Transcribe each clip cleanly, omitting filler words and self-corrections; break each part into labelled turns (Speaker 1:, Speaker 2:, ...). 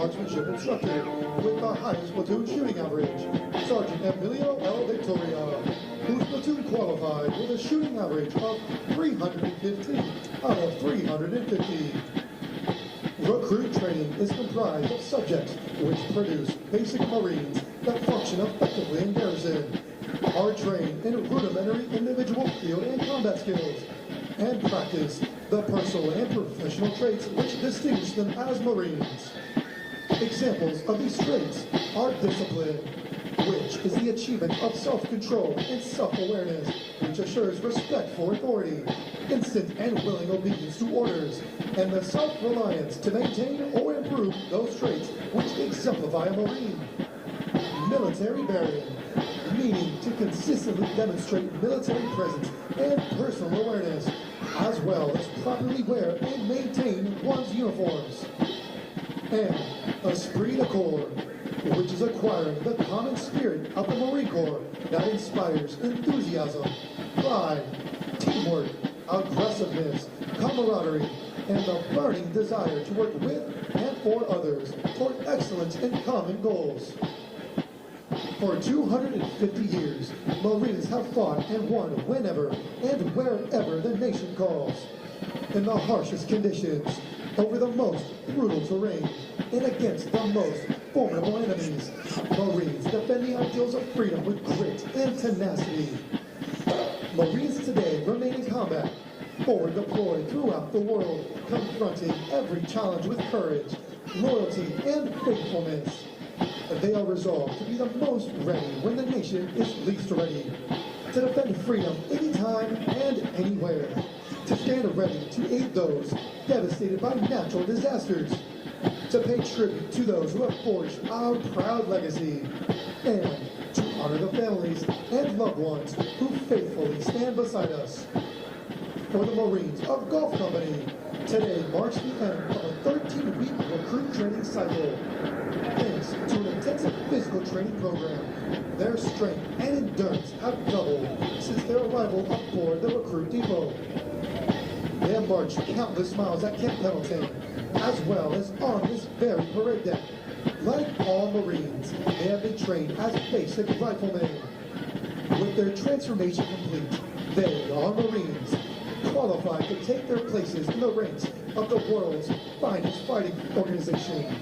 Speaker 1: marksmanship instructor with the highest platoon shooting average, Sergeant Emilio L. Victoria, whose platoon qualified with a shooting average of 315 out of 350. Recruit training is comprised of subjects which produce basic Marines that function effectively in garrison, are trained in rudimentary individual field and combat skills, and practice the personal and professional traits which distinguish them as Marines. Examples of these traits are discipline, which is the achievement of self-control and self-awareness, which assures respect for authority, instant and willing obedience to orders, and the self-reliance to maintain or improve those traits which exemplify a Marine. Military bearing, meaning to consistently demonstrate military presence and personal awareness, as well as properly wear and maintain one's uniforms. And esprit de corps, which is acquiring the common spirit of the Marine Corps that inspires enthusiasm, pride, teamwork, aggressiveness, camaraderie, and the burning desire to work with and for others toward excellence in common goals. For 250 years, Marines have fought and won whenever and wherever the nation calls, in the harshest conditions, over the most brutal terrain, and against the most formidable enemies. Marines defend the ideals of freedom with grit and tenacity. Marines today remain in combat, forward deployed throughout the world, confronting every challenge with courage, loyalty, and faithfulness. They are resolved to be the most ready when the nation is least ready, to defend freedom anytime and anywhere, to stand ready to aid those devastated by natural disasters, to pay tribute to those who have forged our proud legacy, and to honor the families and loved ones who faithfully stand beside us. For the Marines of Gulf Company, today marks the end of a 13-week recruit training cycle. Thanks to an intensive physical training program, their strength and endurance have doubled since their arrival aboard the recruit depot. They have marched countless miles at Camp Pendleton, as well as on this very parade deck. Like all Marines, they have been trained as basic riflemen. With their transformation complete, they are Marines, qualified to take their places in the ranks of the world's finest fighting organization.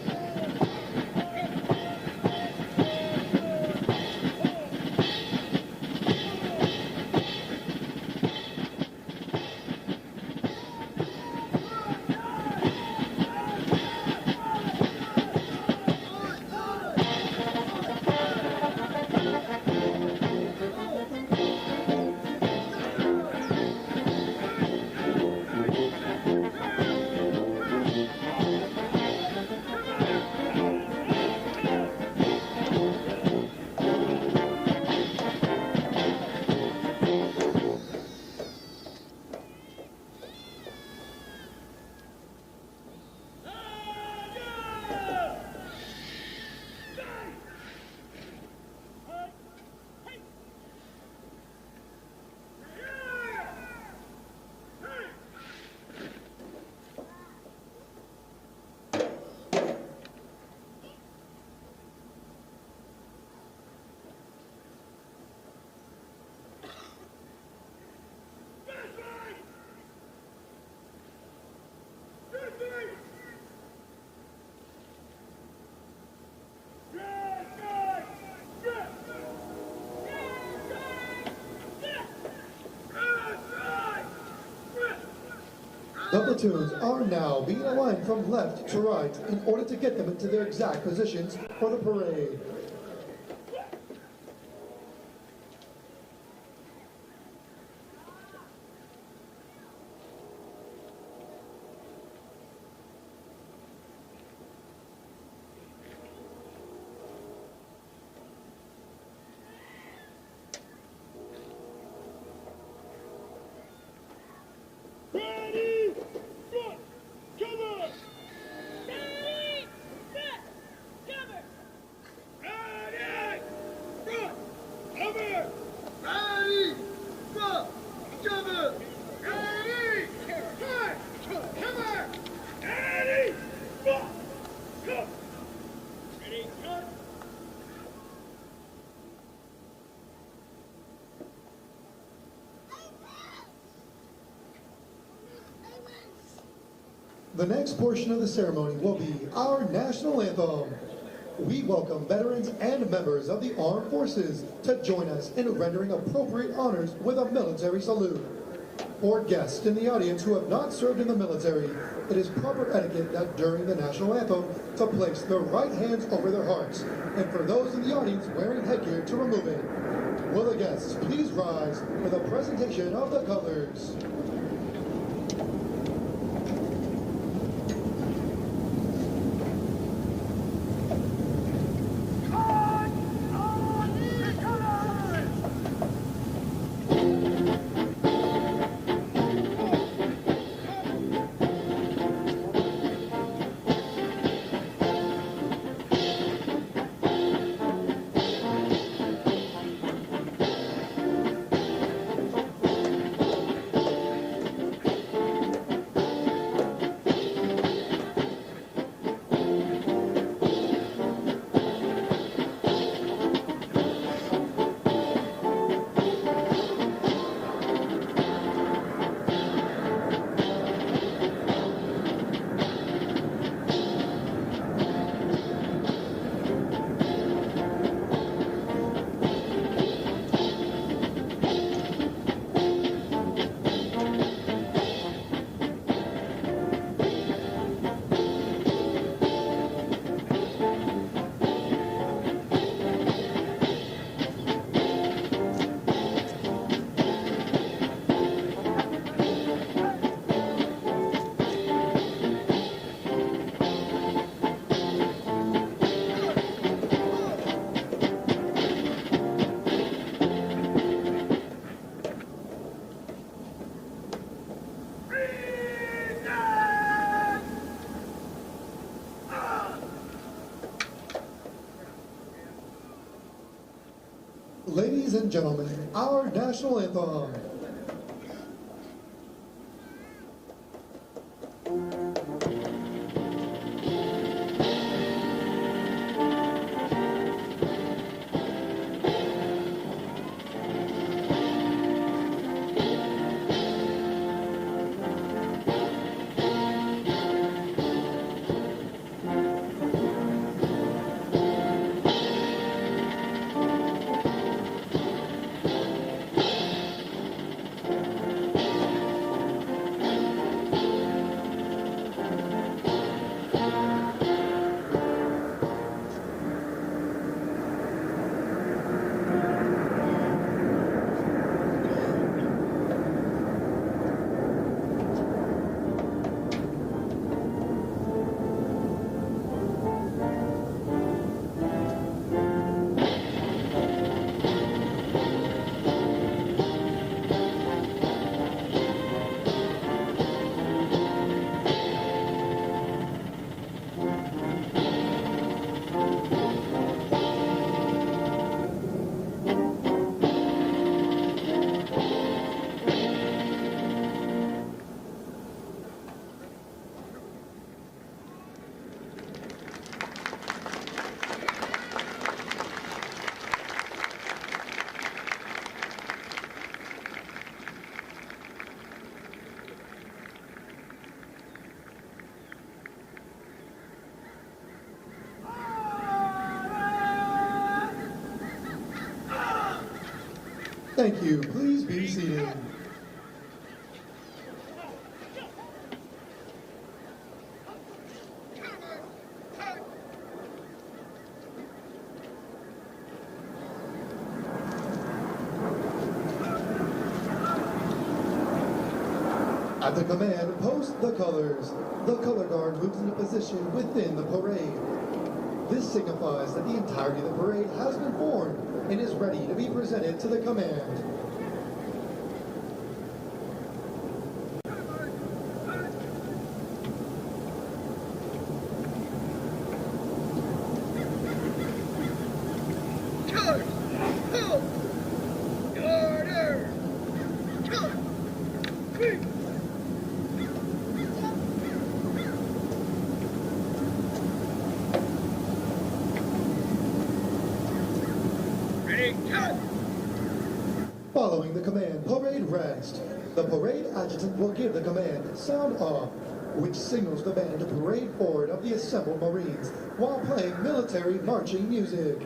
Speaker 1: The platoons are now being aligned from left to right in order to get them into their exact positions for the parade. The next portion of the ceremony will be our national anthem. We welcome veterans and members of the armed forces to join us in rendering appropriate honors with a military salute. For guests in the audience who have not served in the military, it is proper etiquette that during the national anthem to place their right hands over their hearts, and for those in the audience wearing headgear to remove it. Will the guests please rise for the presentation of the colors? Ladies and gentlemen, our national anthem. Thank you. Please be seated. At the command, post the colors. The color guard moves into position within the parade. This signifies that the entirety of the parade has been formed and is ready to be presented to the command.
Speaker 2: Ready, cut!
Speaker 1: Following the command, parade rest. The parade adjutant will give the command, sound off, which signals the band to parade forward of the assembled Marines while playing military marching music.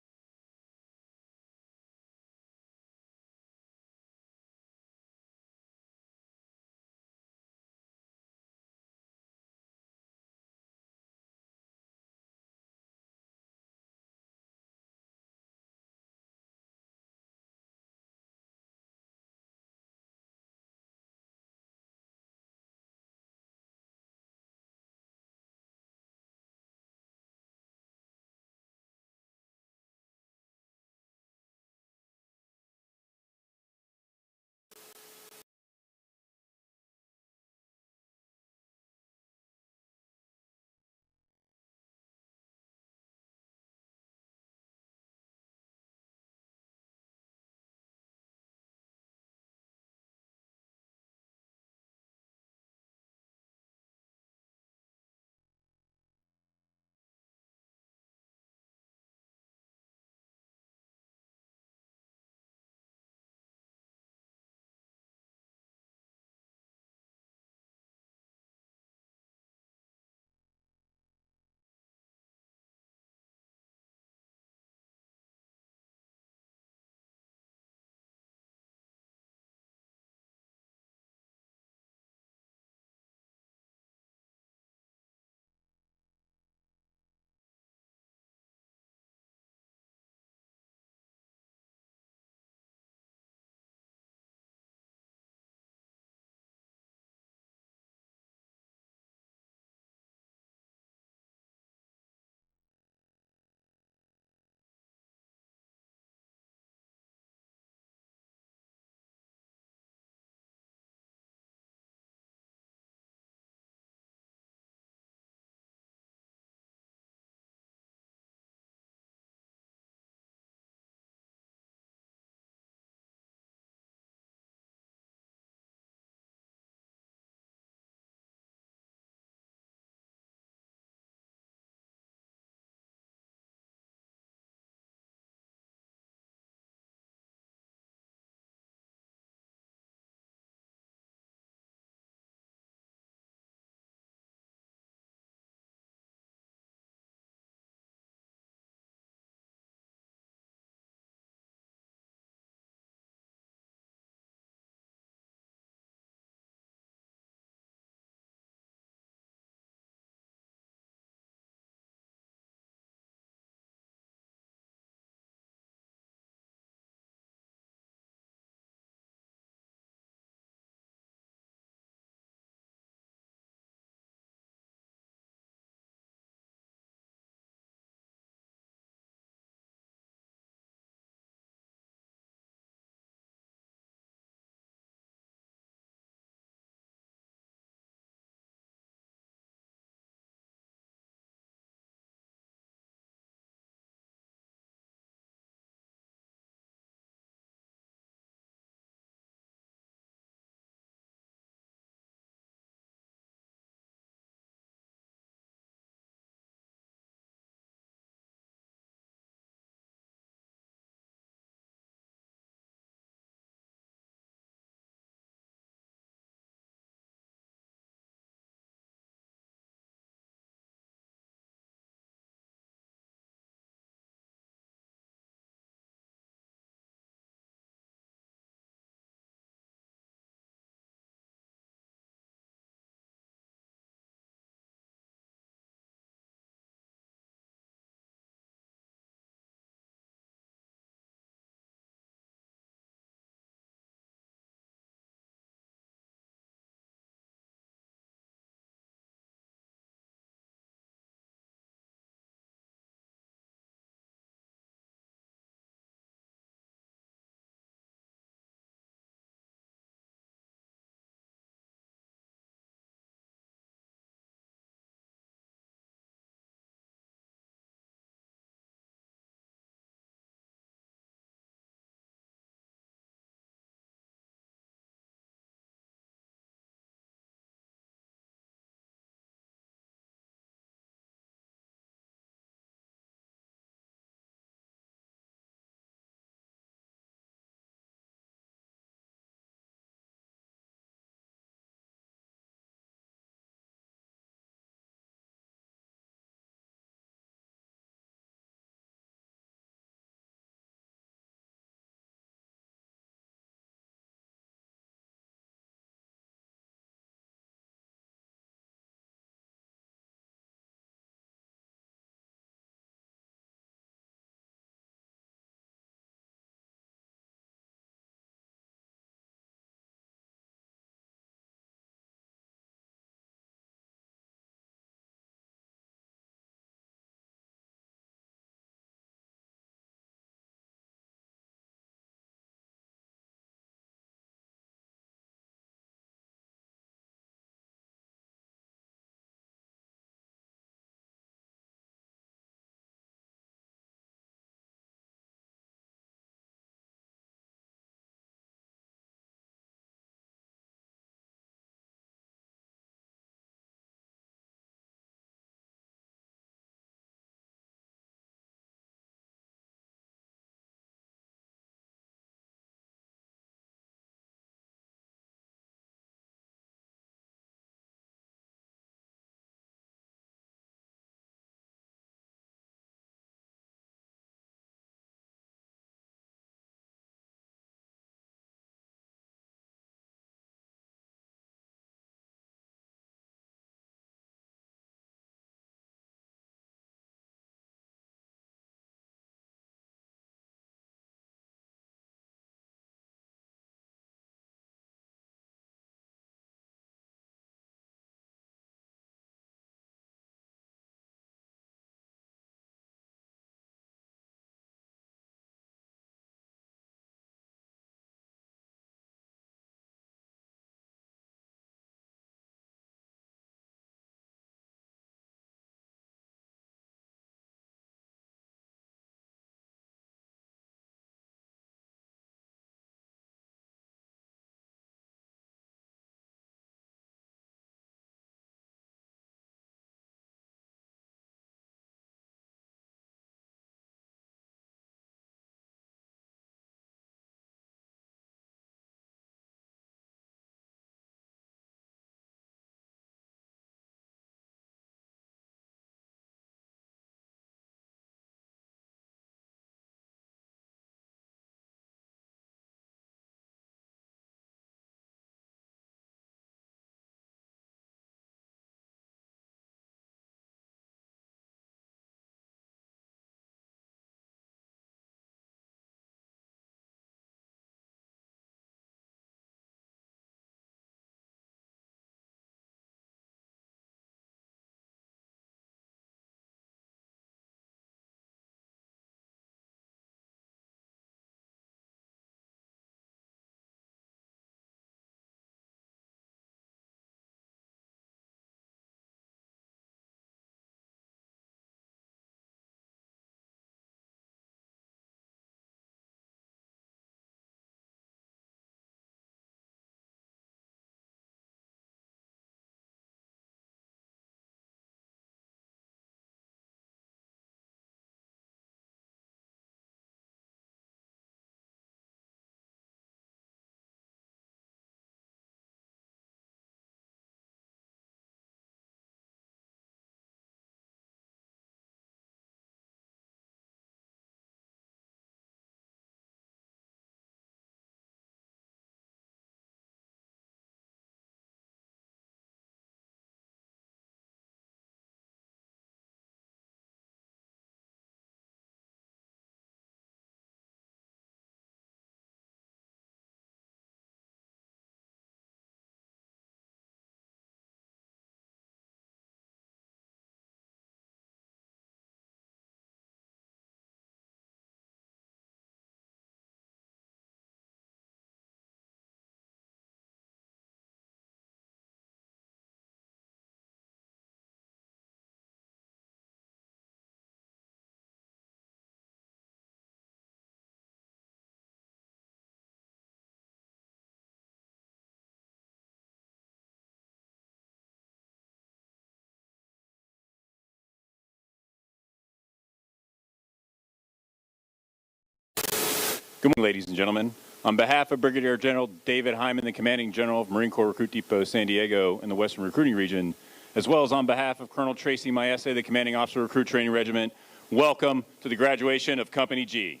Speaker 2: Good morning, ladies and gentlemen. On behalf of Brigadier General David Hyman, the Commanding General of Marine Corps Recruit Depot San Diego in the Western Recruiting Region, as well as on behalf of Colonel Tracy Maese, the Commanding Officer of Recruit Training Regiment, welcome to the graduation of Company G.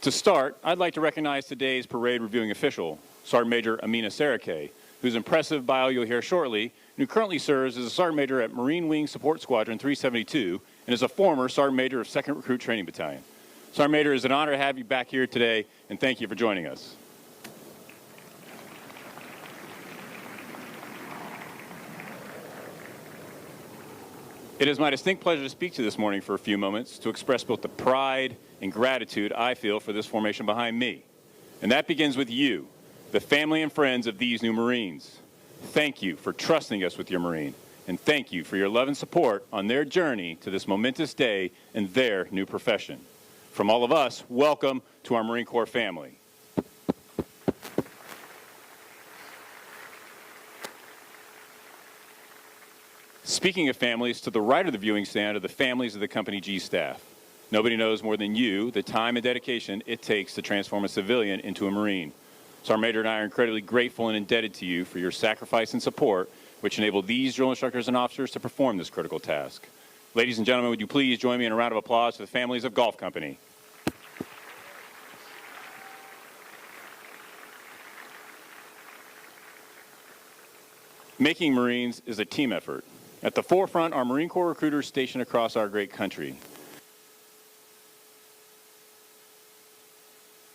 Speaker 2: To start, I'd like to recognize today's parade reviewing official, Sergeant Major Amina Sarake, whose impressive bio you'll hear shortly, and who currently serves as a Sergeant Major at Marine Wing Support Squadron 372 and is a former Sergeant Major of 2nd Recruit Training Battalion. Sergeant Major, it's an honor to have you back here today, and thank you for joining us. It is my distinct pleasure to speak to you this morning for a few moments to express both the pride and gratitude I feel for this formation behind me. And that begins with you, the family and friends of these new Marines. Thank you for trusting us with your Marine, and thank you for your love and support on their journey to this momentous day in their new profession. From all of us, welcome to our Marine Corps family. Speaking of families, to the right of the viewing stand are the families of the Company G staff. Nobody knows more than you the time and dedication it takes to transform a civilian into a Marine. Sergeant Major and I are incredibly grateful and indebted to you for your sacrifice and support, which enable these drill instructors and officers to perform this critical task. Ladies and gentlemen, would you please join me in a round of applause for the families of Golf Company. Making Marines is a team effort. At the forefront are Marine Corps recruiters stationed across our great country,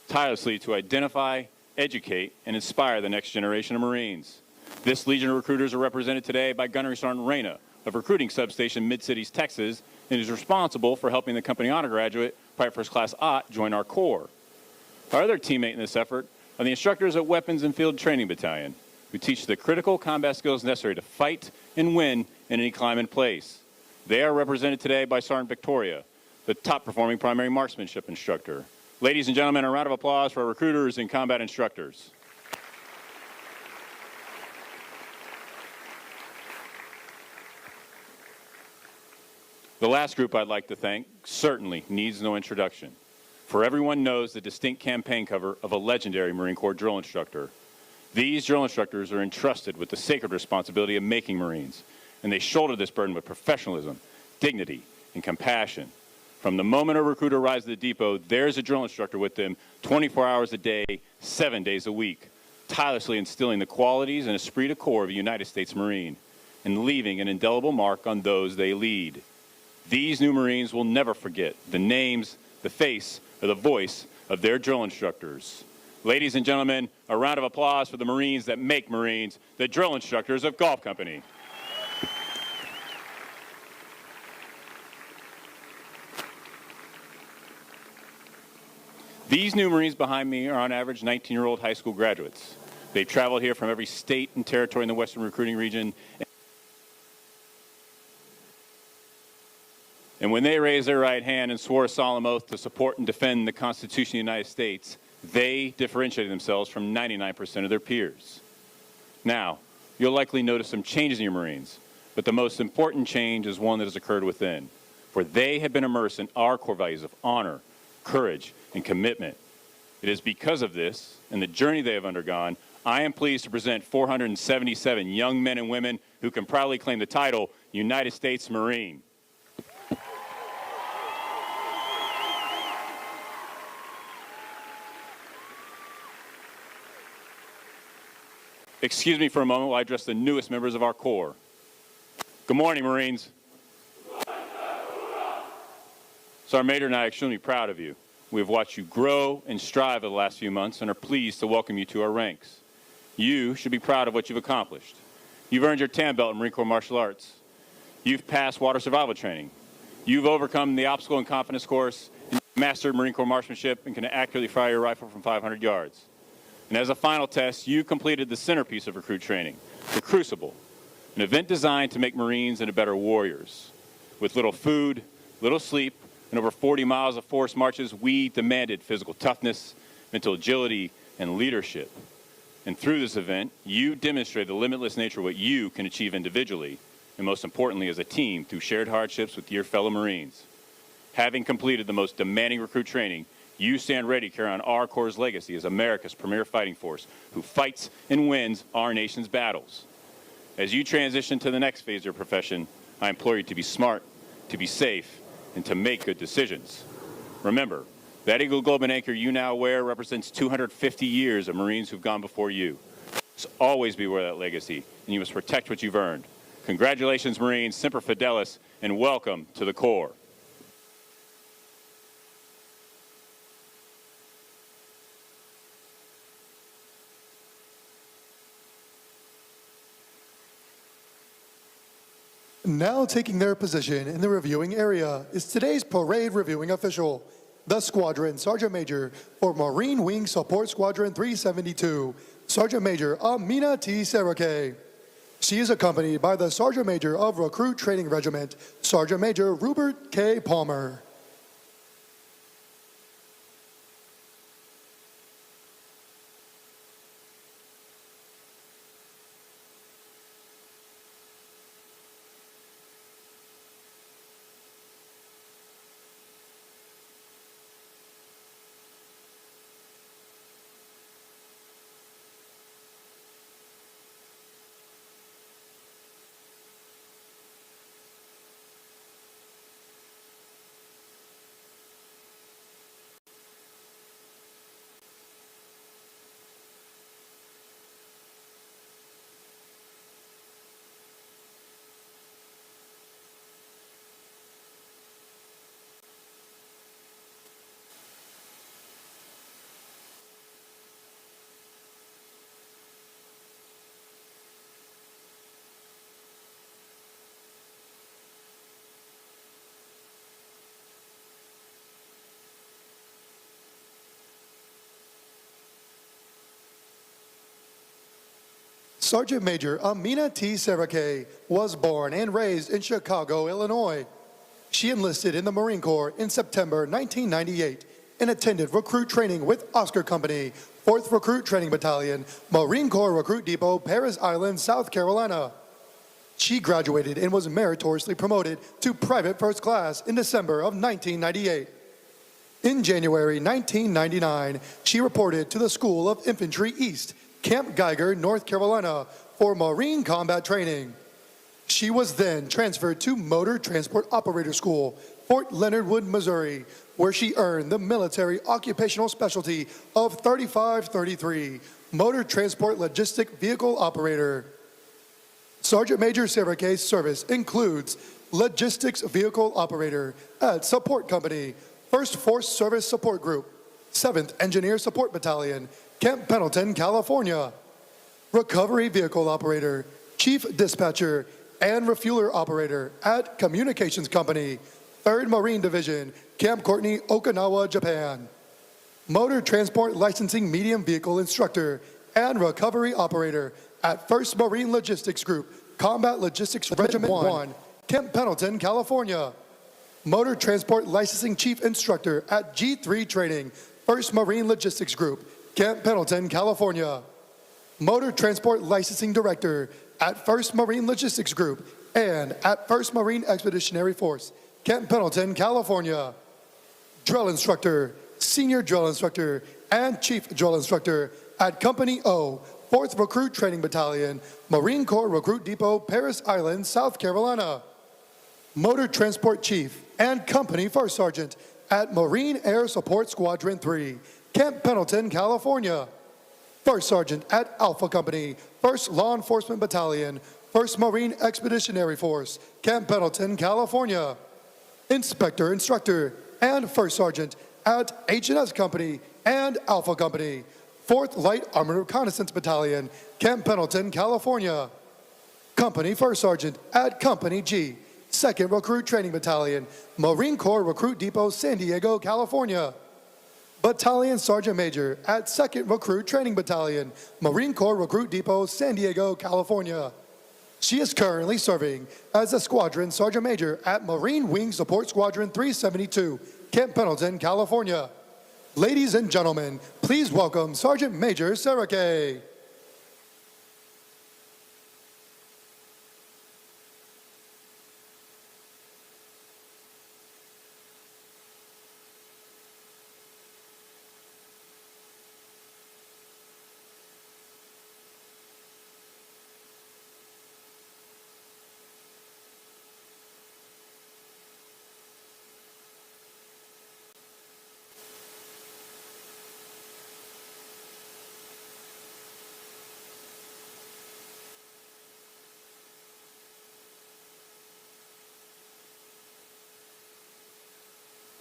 Speaker 2: tirelessly to identify, educate, and inspire the next generation of Marines. This Legion of recruiters are represented today by Gunnery Sergeant Reyna of Recruiting Substation Mid-Cities, Texas, and is responsible for helping the company honor graduate, Private First Class Ott, join our Corps. Our other teammate in this effort are the instructors at Weapons and Field Training Battalion, who teach the critical combat skills necessary to fight and win in any climate and place. They are represented today by Sergeant Victoria, the top-performing primary marksmanship instructor. Ladies and gentlemen, a round of applause for our recruiters and combat instructors. The last group I'd like to thank certainly needs no introduction, for everyone knows the distinct campaign cover of a legendary Marine Corps drill instructor. These drill instructors are entrusted with the sacred responsibility of making Marines, and they shoulder this burden with professionalism, dignity, and compassion. From the moment a recruiter arrives at the depot, there's a drill instructor with them 24 hours a day, 7 days a week, tirelessly instilling the qualities and esprit de corps of a United States Marine and leaving an indelible mark on those they lead. These new Marines will never forget the names, the face, or the voice of their drill instructors. Ladies and gentlemen, a round of applause for the Marines that make Marines, the drill instructors of Golf Company. These new Marines behind me are on average 19-year-old high school graduates. They've traveled here from every state and territory in the Western Recruiting Region. And when they raised their right hand and swore a solemn oath to support and defend the Constitution of the United States, they differentiated themselves from 99% of their peers. Now, you'll likely notice some changes in your Marines, but the most important change is one that has occurred within, for they have been immersed in our core values of honor, courage, and commitment. It is because of this and the journey they have undergone, I am pleased to present 477 young men and women who can proudly claim the title United States Marine. Excuse me for a moment while I address the newest members of our Corps. Good morning, Marines. Sergeant Major and I are extremely proud of you. We have watched you grow and strive over the last few months and are pleased to welcome you to our ranks. You should be proud of what you've accomplished. You've earned your tan belt in Marine Corps martial arts. You've passed water survival training. You've overcome the obstacle and confidence course, and mastered Marine Corps marksmanship and can accurately fire your rifle from 500 yards. And as a final test, you completed the centerpiece of recruit training, the Crucible, an event designed to make Marines into better warriors. With little food, little sleep, and over 40 miles of forced marches, we demanded physical toughness, mental agility, and leadership. And through this event, you demonstrated the limitless nature of what you can achieve individually and most importantly as a team through shared hardships with your fellow Marines. Having completed the most demanding recruit training, you stand ready to carry on our Corps' legacy as America's premier fighting force who fights and wins our nation's battles. As you transition to the next phase of your profession, I implore you to be smart, to be safe, and to make good decisions. Remember, that Eagle Globe and Anchor you now wear represents 250 years of Marines who've gone before you. So always be aware of that legacy, and you must protect what you've earned. Congratulations, Marines, Semper Fidelis, and welcome to the Corps.
Speaker 1: Now taking their position in the reviewing area is today's parade reviewing official, the Squadron Sergeant Major for Marine Wing Support Squadron 372, Sergeant Major Amina T. Sarake. She is accompanied by the Sergeant Major of Recruit Training Regiment, Sergeant Major Rupert K. Palmer. Sergeant Major Amina T. Sarake was born and raised in Chicago, Illinois. She enlisted in the Marine Corps in September 1998 and attended recruit training with Oscar Company, 4th Recruit Training Battalion, Marine Corps Recruit Depot, Parris Island, South Carolina. She graduated and was meritoriously promoted to Private First Class in December of 1998. In January 1999, she reported to the School of Infantry East, Camp Geiger, North Carolina, for Marine combat training. She was then transferred to Motor Transport Operator School, Fort Leonard Wood, Missouri, where she earned the military occupational specialty of 3533, Motor Transport Logistic Vehicle Operator. Sergeant Major Sarake's service includes Logistics Vehicle Operator at Support Company, 1st Force Service Support Group, 7th Engineer Support Battalion, Camp Pendleton, California. Recovery Vehicle Operator, Chief Dispatcher, and Refueler Operator at Communications Company, 3rd Marine Division, Camp Courtney, Okinawa, Japan. Motor Transport Licensing Medium Vehicle Instructor and Recovery Operator at 1st Marine Logistics Group, Combat Logistics Regiment 1, Camp Pendleton, California. Motor Transport Licensing Chief Instructor at G3 Training, 1st Marine Logistics Group, Camp Pendleton, California. Motor Transport Licensing Director at 1st Marine Logistics Group and at 1st Marine Expeditionary Force, Camp Pendleton, California. Drill Instructor, Senior Drill Instructor, and Chief Drill Instructor at Company O, 4th Recruit Training Battalion, Marine Corps Recruit Depot, Parris Island, South Carolina. Motor Transport Chief and Company First Sergeant at Marine Air Support Squadron 3, Camp Pendleton, California. First Sergeant at Alpha Company, 1st Law Enforcement Battalion, 1st Marine Expeditionary Force, Camp Pendleton, California. Inspector Instructor and First Sergeant at H&S Company and Alpha Company, 4th Light Armored Reconnaissance Battalion, Camp Pendleton, California. Company First Sergeant at Company G, 2nd Recruit Training Battalion, Marine Corps Recruit Depot, San Diego, California. Battalion Sergeant Major at 2nd Recruit Training Battalion, Marine Corps Recruit Depot, San Diego, California. She is currently serving as a Squadron Sergeant Major at Marine Wing Support Squadron 372, Camp Pendleton, California. Ladies and gentlemen, please welcome Sergeant Major Sarake.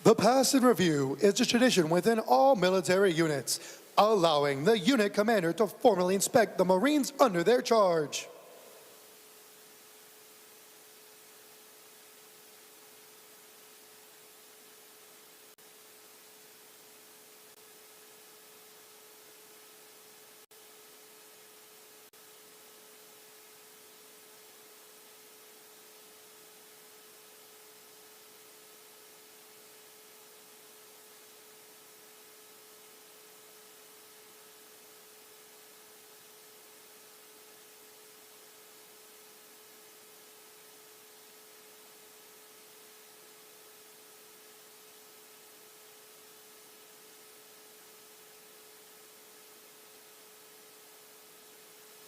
Speaker 1: The pass and review is a tradition within all military units, allowing the unit commander to formally inspect the Marines under their charge.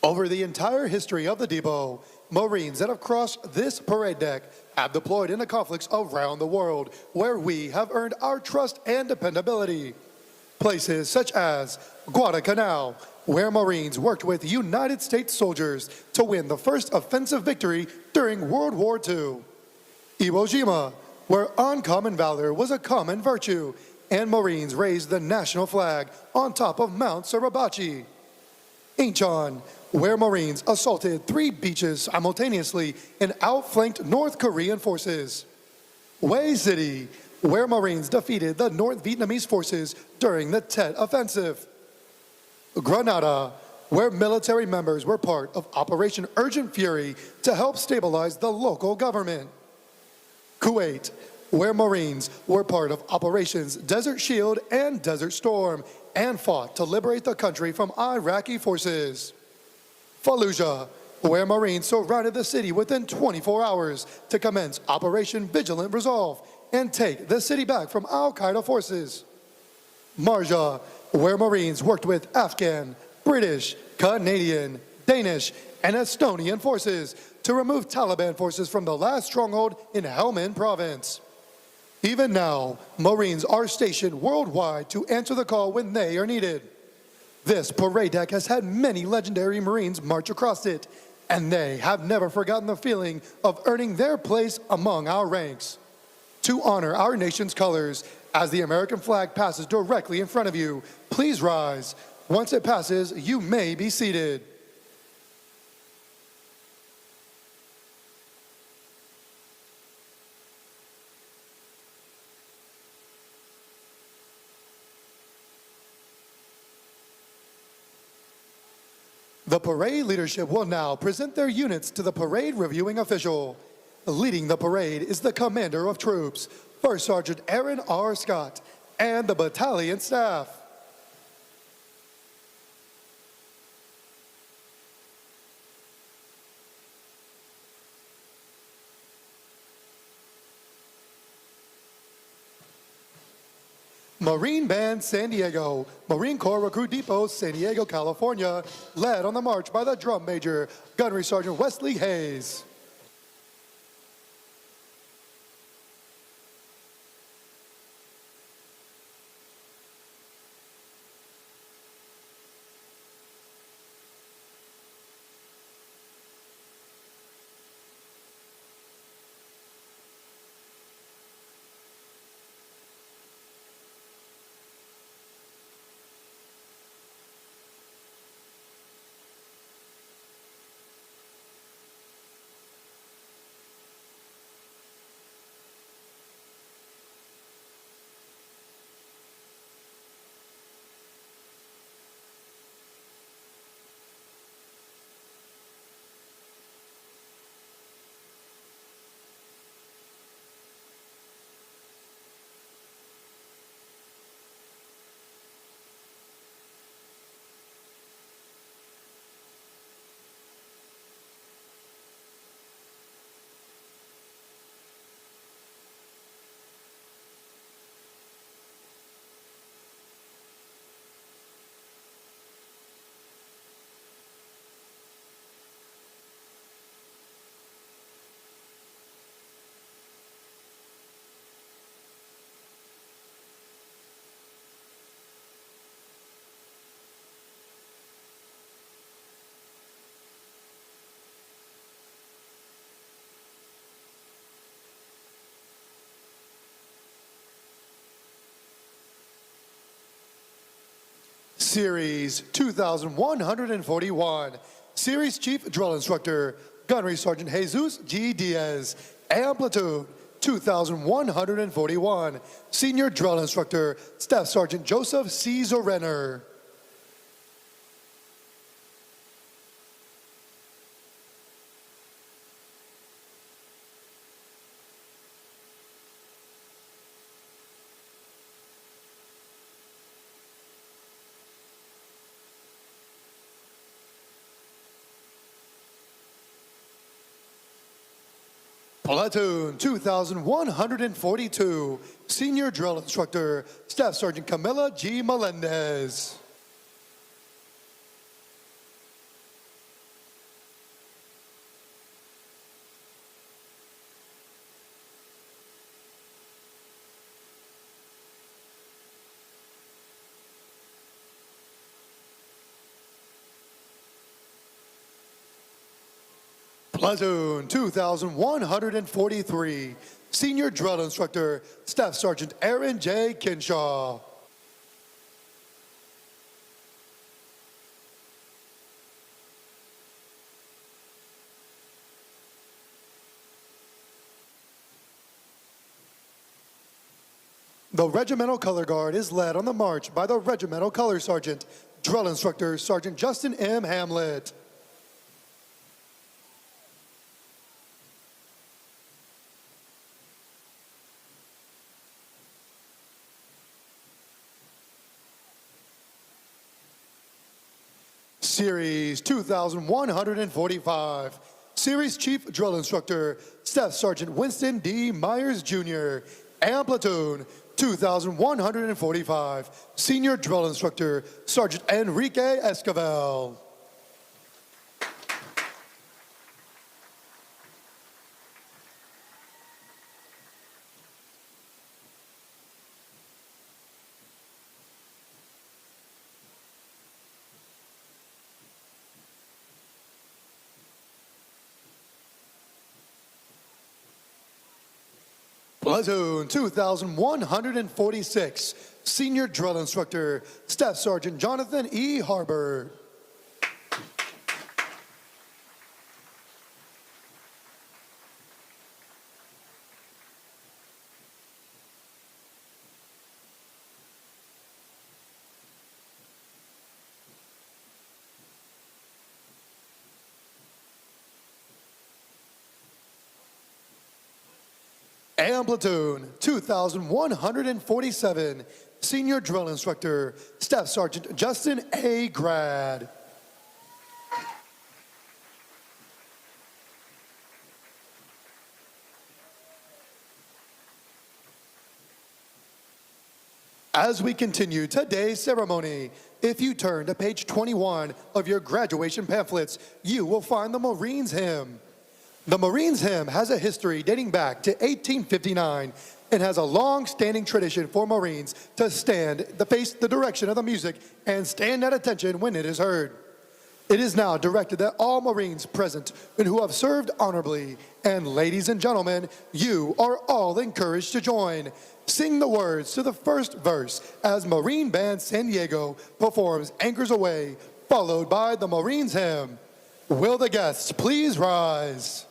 Speaker 1: Over the entire history of the depot, Marines that have crossed this parade deck have deployed into conflicts around the world where we have earned our trust and dependability. Places such as Guadalcanal, where Marines worked with United States soldiers to win the first offensive victory during World War II. Iwo Jima, where uncommon valor was a common virtue, and Marines raised the national flag on top of Mount Suribachi. Incheon, where Marines assaulted 3 beaches simultaneously and outflanked North Korean forces. Hue City, where Marines defeated the North Vietnamese forces during the Tet Offensive. Grenada, where military members were part of Operation Urgent Fury to help stabilize the local government. Kuwait, where Marines were part of Operations Desert Shield and Desert Storm and fought to liberate the country from Iraqi forces. Fallujah, where Marines surrounded the city within 24 hours to commence Operation Vigilant Resolve and take the city back from Al-Qaeda forces. Marja, where Marines worked with Afghan, British, Canadian, Danish, and Estonian forces to remove Taliban forces from the last stronghold in Helmand province. Even now, Marines are stationed worldwide to answer the call when they are needed. This parade deck has had many legendary Marines march across it, and they have never forgotten the feeling of earning their place among our ranks. To honor our nation's colors, as the American flag passes directly in front of you, please rise. Once it passes, you may be seated. The parade leadership will now present their units to the parade reviewing official. Leading the parade is the commander of troops, First Sergeant Aaron R. Scott, and the battalion staff. Marine Band San Diego, Marine Corps Recruit Depot, San Diego, California, led on the march by the drum major, Gunnery Sergeant Wesley Hayes. Series 2141, Series Chief Drill Instructor, Gunnery Sergeant Jesus G. Diaz, and Platoon 2141, Senior Drill Instructor, Staff Sergeant Joseph C. Zorenner. Platoon 2142, Senior Drill Instructor, Staff Sergeant Camila G. Melendez. Platoon 2143, Senior Drill Instructor, Staff Sergeant Aaron J. Kinshaw. The Regimental Color Guard is led on the march by the Regimental Color Sergeant, Drill Instructor Sergeant Justin M. Hamlet. Series 2145, Series Chief Drill Instructor, Staff Sergeant Winston D. Myers Jr., and Platoon 2145, Senior Drill Instructor, Sergeant Enrique Esquivel. Platoon 2146, Senior Drill Instructor, Staff Sergeant Jonathan E. Harbor. And Platoon 2147, Senior Drill Instructor, Staff Sergeant Justin A. Grad. As we continue today's ceremony, if you turn to page 21 of your graduation pamphlets, you will find the Marines Hymn. The Marines Hymn has a history dating back to 1859 and has a long-standing tradition for Marines to face the direction of the music and stand at attention when it is heard. It is now directed that all Marines present and who have served honorably, and ladies and gentlemen, you are all encouraged to join. Sing the words to the first verse as Marine Band San Diego performs Anchors Away, followed by the Marines Hymn. Will the guests please rise?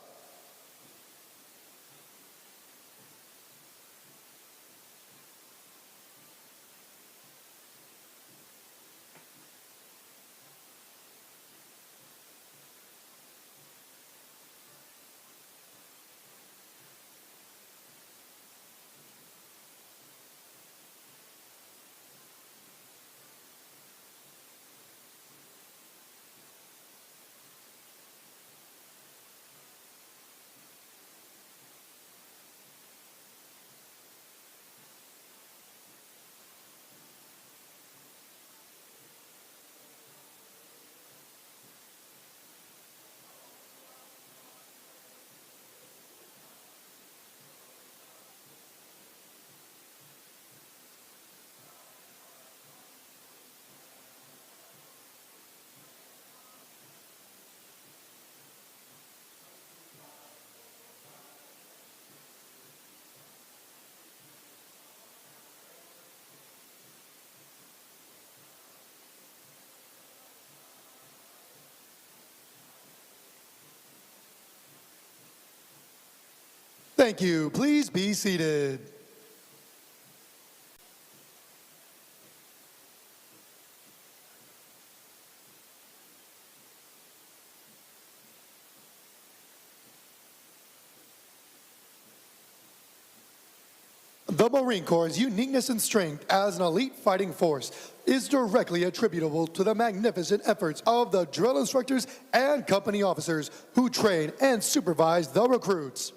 Speaker 1: Thank you. Please be seated. The Marine Corps' uniqueness and strength as an elite fighting force is directly attributable to the magnificent efforts of the drill instructors and company officers who train and supervise the recruits.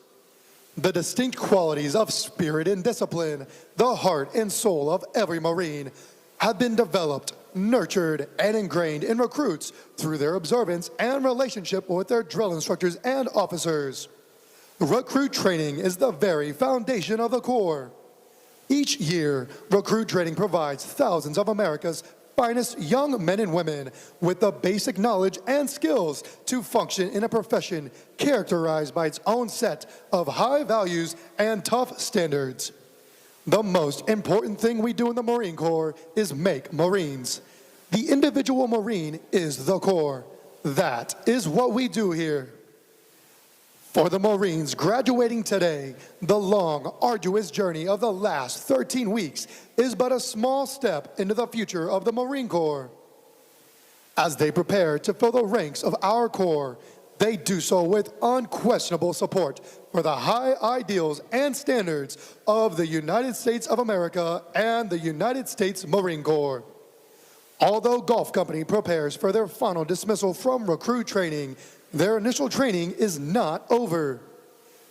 Speaker 1: The distinct qualities of spirit and discipline, the heart and soul of every Marine, have been developed, nurtured, and ingrained in recruits through their observance and relationship with their drill instructors and officers. Recruit training is the very foundation of the Corps. Each year, recruit training provides thousands of America's finest young men and women with the basic knowledge and skills to function in a profession characterized by its own set of high values and tough standards. The most important thing we do in the Marine Corps is make Marines. The individual Marine is the Corps. That is what we do here. For the Marines graduating today, the long, arduous journey of the last 13 weeks is but a small step into the future of the Marine Corps. As they prepare to fill the ranks of our Corps, they do so with unquestionable support for the high ideals and standards of the United States of America and the United States Marine Corps. Although Golf Company prepares for their final dismissal from recruit training, their initial training is not over.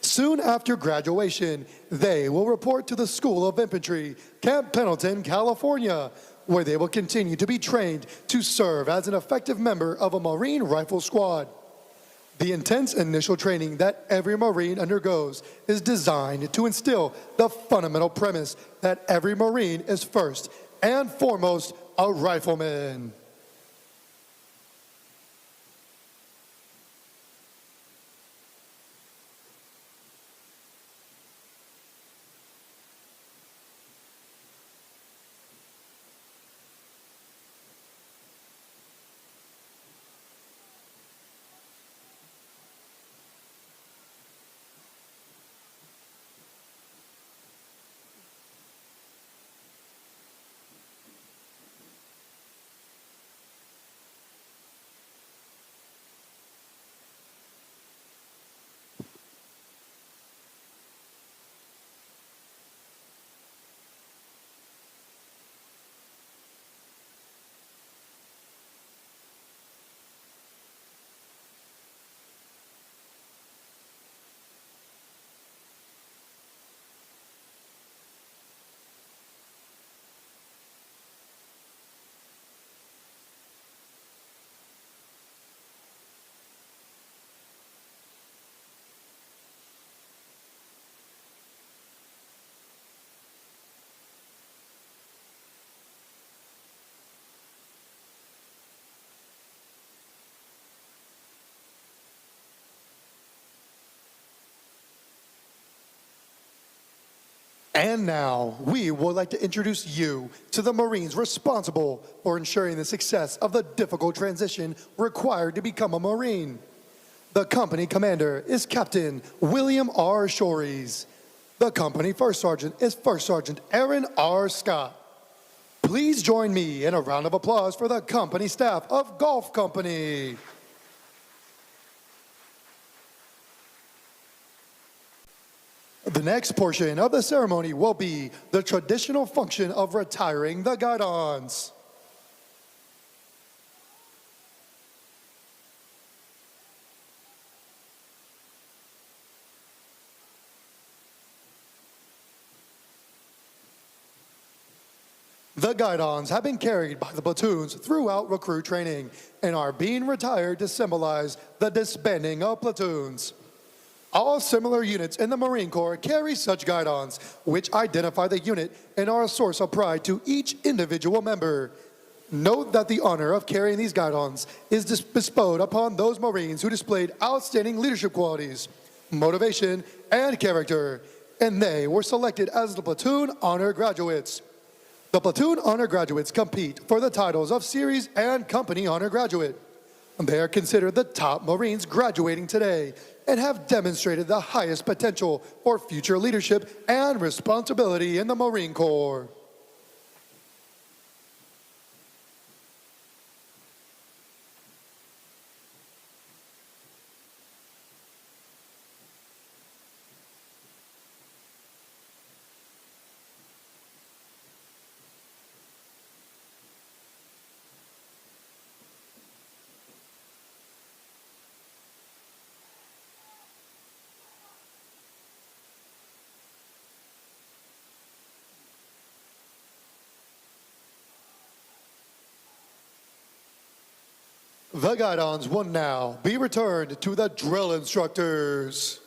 Speaker 1: Soon after graduation, they will report to the School of Infantry, Camp Pendleton, California, where they will continue to be trained to serve as an effective member of a Marine Rifle Squad. The intense initial training that every Marine undergoes is designed to instill the fundamental premise that every Marine is first and foremost a rifleman. And now, we would like to introduce you to the Marines responsible for ensuring the success of the difficult transition required to become a Marine. The company commander is Captain William R. Shories. The company first sergeant is First Sergeant Aaron R. Scott. Please join me in a round of applause for the company staff of Golf Company. The next portion of the ceremony will be the traditional function of retiring the guidons. The guidons have been carried by the platoons throughout recruit training and are being retired to symbolize the disbanding of platoons. All similar units in the Marine Corps carry such guidons, which identify the unit and are a source of pride to each individual member. Note that the honor of carrying these guidons is bestowed upon those Marines who displayed outstanding leadership qualities, motivation, and character, and they were selected as the Platoon Honor Graduates. The Platoon Honor Graduates compete for the titles of Series and Company Honor Graduate. They are considered the top Marines graduating today and have demonstrated the highest potential for future leadership and responsibility in the Marine Corps. The guidons will now be returned to the drill instructors.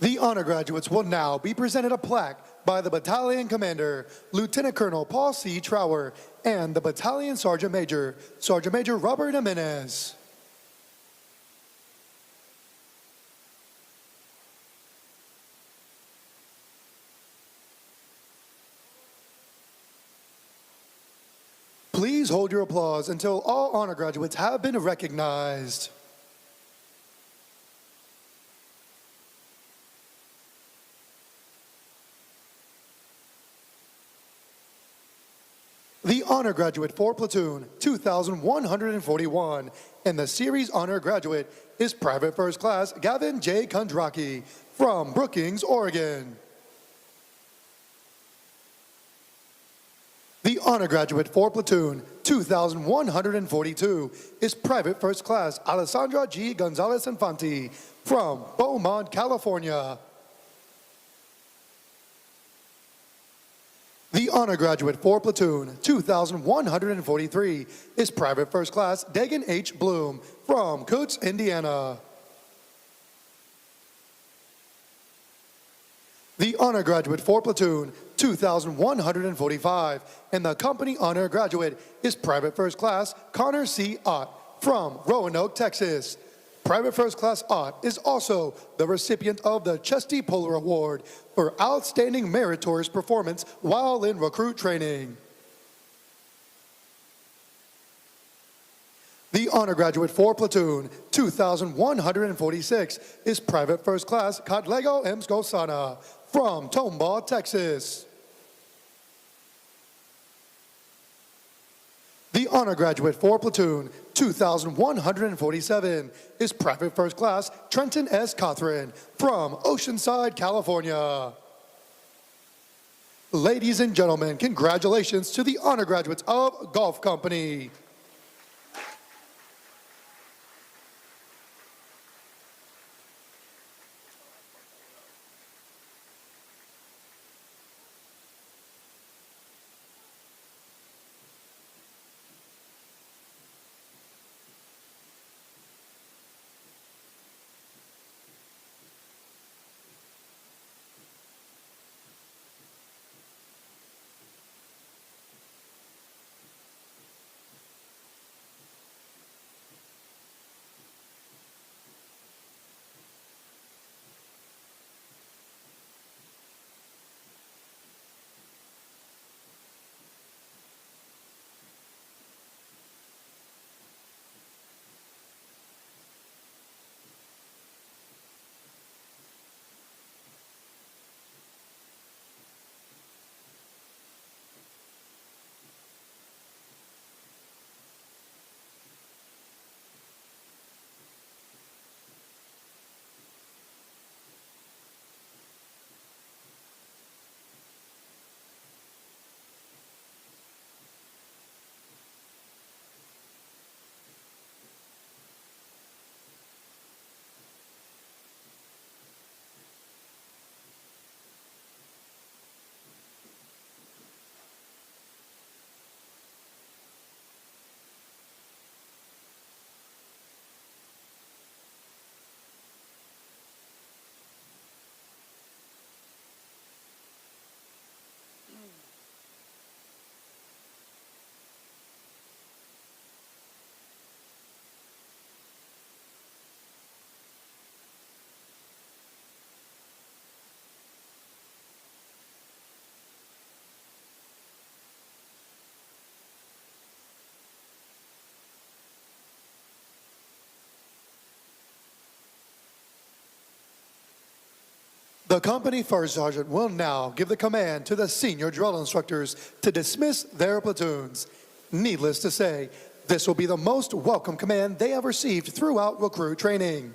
Speaker 1: The honor graduates will now be presented a plaque by the Battalion Commander, Lieutenant Colonel Paul C. Trower, and the Battalion Sergeant Major, Sergeant Major Robert Jimenez. Please hold your applause until all honor graduates have been recognized. The honor graduate for platoon 2141 and the series honor graduate is Private First Class Gavin J. Kondraki from Brookings, Oregon. The honor graduate for platoon 2142 is Private First Class Alessandra G. Gonzalez Infante from Beaumont, California. The honor graduate for platoon 2143 is Private First Class Dagan H. Bloom from Coots, Indiana. The honor graduate for platoon 2145 and the company honor graduate is Private First Class Connor C. Ott from Roanoke, Texas. Private First Class Ott is also the recipient of the Chesty Puller Award for outstanding meritorious performance while in recruit training. The honor graduate for platoon 2146 is Private First Class Cadlego M. Scosana from Tomball, Texas. The honor graduate for platoon 2147 is Private First Class Trenton S. Cothran from Oceanside, California. Ladies and gentlemen, congratulations to the honor graduates of Golf Company. The company first sergeant will now give the command to the senior drill instructors to dismiss their platoons. Needless to say, this will be the most welcome command they have received throughout recruit training.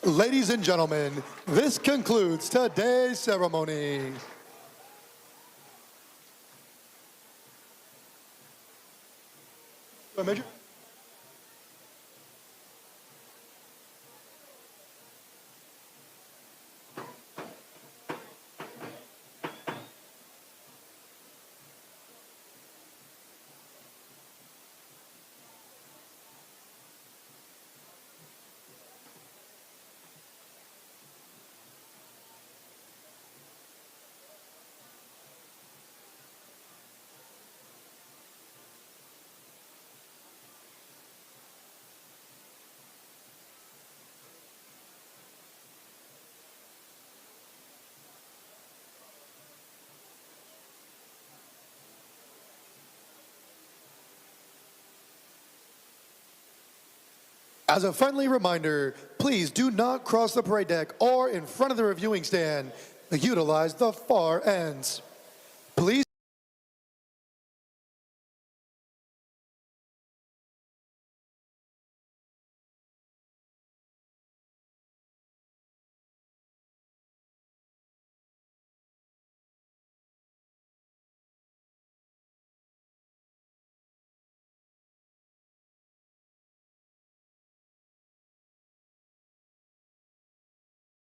Speaker 1: Ladies and gentlemen, this concludes today's ceremony. Major? As a friendly reminder, please do not cross the parade deck or in front of the reviewing stand. Utilize the far ends. Please